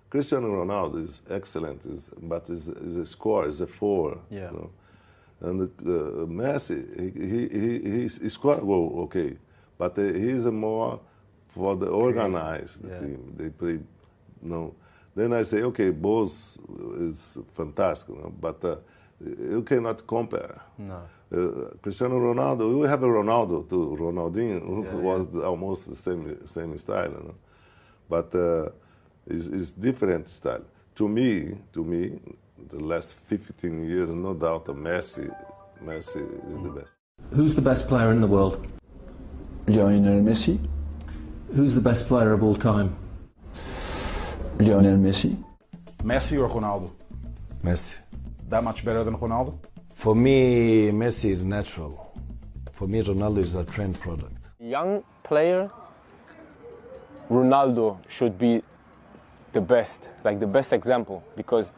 Cristiano Ronaldo is excellent, but his score is a 4. Yeah. You know? And Messi, he scored a goal, okay, but he is more for the organized team. They play, you know. Then I say, okay, both is fantastic, you know, but you cannot compare. No. Cristiano Ronaldo, we have a Ronaldo too, Ronaldinho, who was almost the same style, you know. But it's different style. To me, the last 15 years, no doubt, Messi is the best. Who's the best player in the world? Lionel Messi. Who's the best player of all time? Lionel Messi. Messi or Ronaldo? Messi. That much better than Ronaldo? For me, Messi is natural. For me, Ronaldo is a trend product. Young player, Ronaldo should be the best, like the best example, because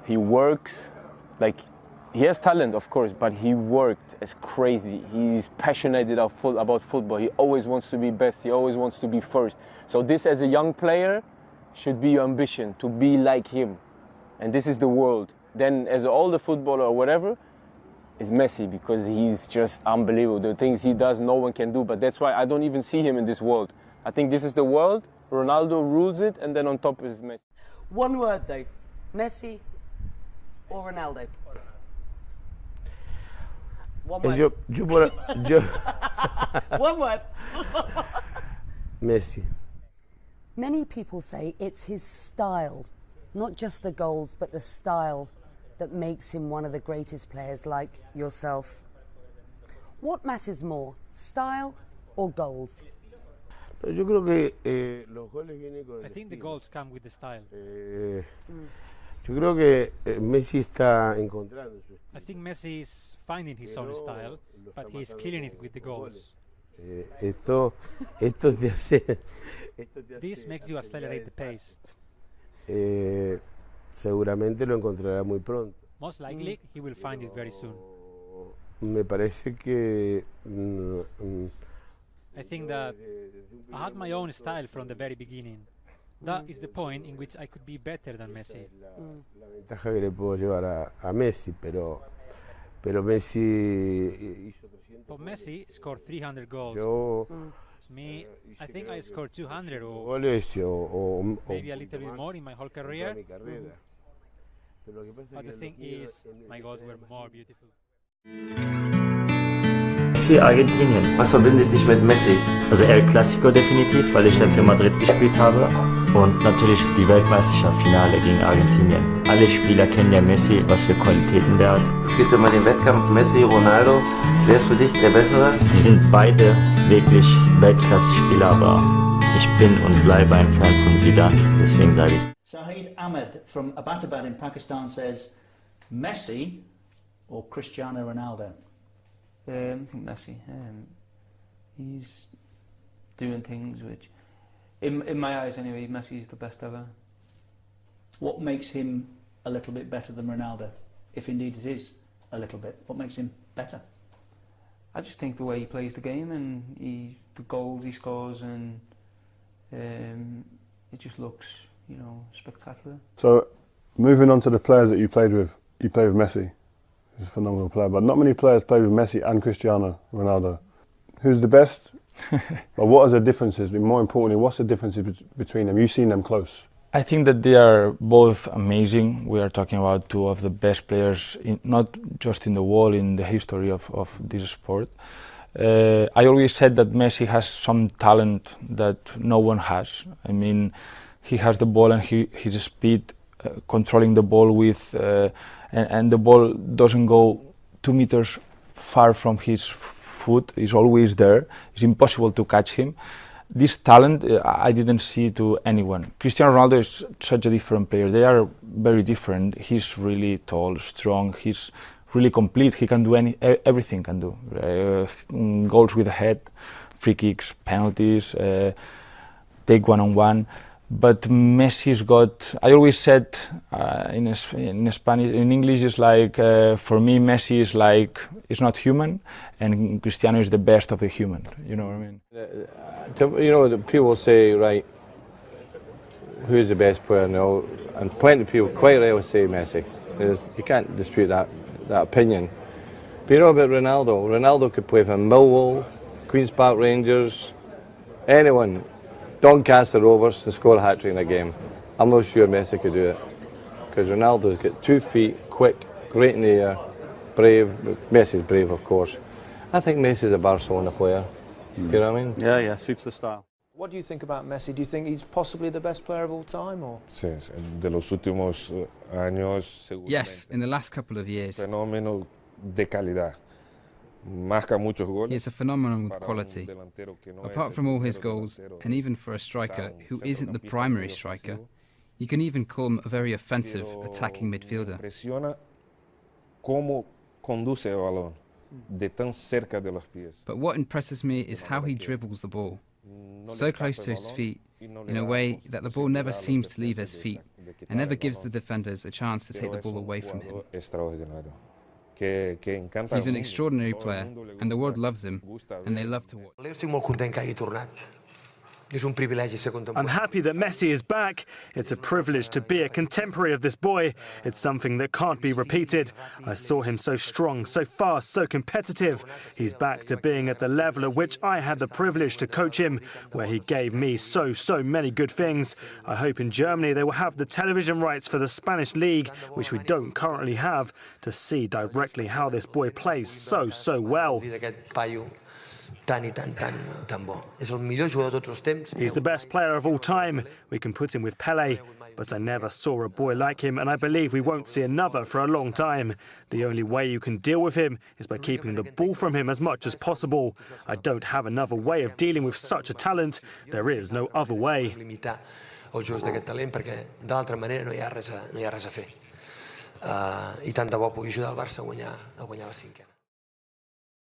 he works, like he has talent, of course, but he worked as crazy. He's passionate about football. He always wants to be best. He always wants to be first. So this, as a young player, should be your ambition, to be like him. And this is the world. Then as an older footballer or whatever, is Messi, because he's just unbelievable. The things he does, no one can do. But that's why I don't even see him in this world. I think this is the world. Ronaldo rules it, and then on top is Messi. One word though, Messi or Ronaldo? One word. One word. Messi. Many people say it's his style, not just the goals, but the style that makes him one of the greatest players like yourself. What matters more, style or goals? I think the goals come with the style. Yo creo que Messi está encontrando su estilo. I think Messi is finding his own style, but he's killing it with the goals. This makes you accelerate the pace. Seguramente lo encontrará muy pronto. Most likely, he will find it very soon. Me parece que I think that I had my own style from the very beginning. That is the point in which I could be better than Messi. La ventaja que le puedo llevar a Messi, pero Messi hizo 300. But Messi scored 300 goals. Me, I think I scored 200 or maybe a little bit more in my whole career. But the thing is, my goals were more beautiful. Messi, Argentinien. Was verbindet dich mit Messi? Also El Clasico definitiv, weil ich ja für Madrid gespielt habe. Und natürlich die Weltmeisterschaft-Finale gegen Argentinien. Alle Spieler kennen ja Messi, was für Qualitäten der hat. Es gibt immer den Wettkampf Messi, Ronaldo. Wer ist für dich der Bessere? Die sind beide wirklich Weltklasse-Spieler, aber ich bin und bleibe ein Fan von Zidane, deswegen sage ich. Sahid Ahmed from Abbottabad in Pakistan says, Messi or Cristiano Ronaldo? I think Messi. He's doing things which, in my eyes anyway, Messi is the best ever. What makes him a little bit better than Ronaldo? If indeed it is a little bit, what makes him better? I just think the way he plays the game and the goals he scores, and it just looks, you know, spectacular. So, moving on to the players that you played with Messi. He's a phenomenal player, but not many players played with Messi and Cristiano Ronaldo. Who's the best? But what are the differences? More importantly, what's the difference between them? You've seen them close. I think that they are both amazing. We are talking about two of the best players, not just in the world, in the history of this sport. I always said that Messi has some talent that no one has. I mean, he has the ball and his speed, controlling the ball with, and the ball doesn't go 2 meters far from his foot. It's always there. It's impossible to catch him. This talent I didn't see to anyone. Cristiano Ronaldo is such a different player. They are very different. He's really tall, strong. He's really complete. He can do everything. Can do goals with the head, free kicks, penalties, take one-on-one. But Messi's got. I always said in Spanish, in English, is like for me, Messi is like it's not human, and Cristiano is the best of the human. You know what I mean? You know, the people say, right, who's the best player in the world, and plenty of people quite rightly say Messi. You can't dispute that opinion. But you know about Ronaldo? Ronaldo could play for Millwall, Queen's Park Rangers, anyone, Doncaster Rovers, and score a hat-trick in a game. I'm not sure Messi could do it, because Ronaldo's got 2 feet, quick, great in the air, brave. Messi's brave, of course. I think Messi's a Barcelona player. Do you know what I mean? Yeah, suits the style. What do you think about Messi? Do you think he's possibly the best player of all time? Or? Yes, in the last couple of years. Fenómeno de calidad. Marca muchos goles. He is a phenomenon with quality. Apart from all his goals, and even for a striker who isn't the primary striker, you can even call him a very offensive attacking midfielder. But what impresses me is how he dribbles the ball, so close to his feet, in a way that the ball never seems to leave his feet, and never gives the defenders a chance to take the ball away from him. He's an extraordinary player, and the world loves him, and they love to watch. I'm happy that Messi is back. It's a privilege to be a contemporary of this boy. It's something that can't be repeated. I saw him so strong, so fast, so competitive. He's back to being at the level at which I had the privilege to coach him, where he gave me so many good things. I hope in Germany they will have the television rights for the Spanish league, which we don't currently have, to see directly how this boy plays so well. He's the best player of all time. We can put him with Pelé, but I never saw a boy like him, and I believe we won't see another for a long time. The only way you can deal with him is by keeping the ball from him as much as possible. I don't have another way of dealing with such a talent. There is no other way. I tant de bo pugui ajudar el Barça a guanyar la cinquena.